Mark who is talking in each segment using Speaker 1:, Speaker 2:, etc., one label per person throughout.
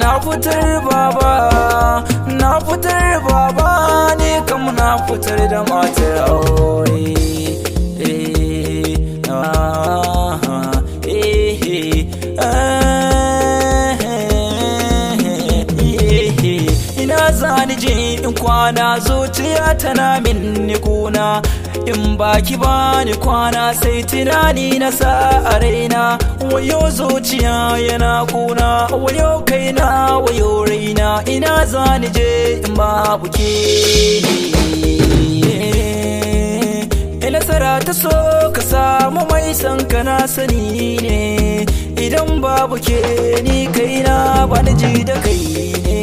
Speaker 1: na fitar baba, na fitar baba, ni kam na fitar da matar aure. Ina zani je in kwana zuciya tana min kuna, in baki bani kwana sai tunani na sa a raina. Wayo zuciya yana kuna, wayo kaina, wayo raina, ina zani je in babu ke. Nasara ta so ka samu mai san ka na sani ne, idan babu ke ni kaina ba na ji da kai ne.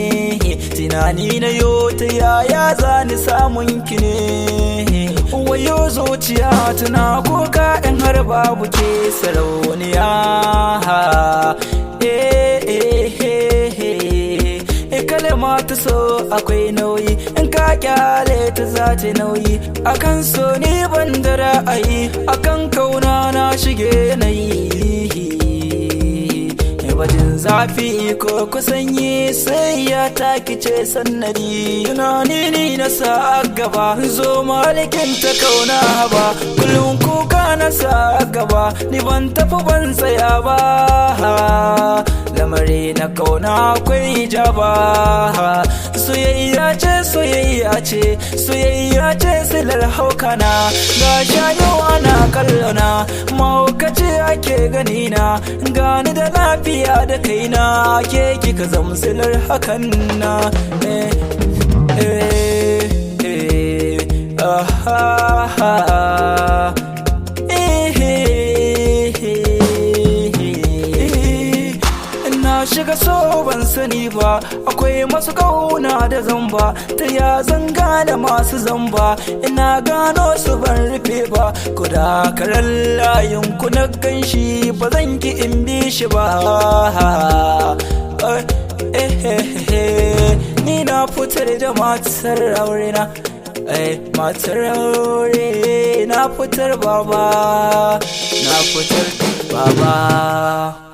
Speaker 1: Tunani na yo ta yaya za ni samun ki ne, wayo zuciya tana kuka in har babu ke sarauniya. Kalma ta so akwai nauyi, in ka kyale ta za ta nauyi. Akan so ni ban da ra'ayi, akan kauna na shige yanayi. Bajin zafi ko kusanyi sai ya takice sannadi. Tunani ni na sa gaba, zo malikin ta kauna ba. Kullum kuka na sa gaba, ni ban tafi ban tsaya ba. Lamari na kauna akwai jaba. Soyayya ce, soyayya ce, soyayya ce silar haukana. Ga yau ana kallona, mahaukaci ake ganina. Gani da lafiya da kaina, ke kika zamsilar hakan na. Shiga so ban sani ba, akwai masu kauna da zamba. Ta ya zan gane masu zamba, ina gano su ban rufe ba. Ku da karan layin ku na ganshi, ba zan ki in bi shi ba. Ni na fitar da matar aure na, matar aure na fitar baba, na fitar baba.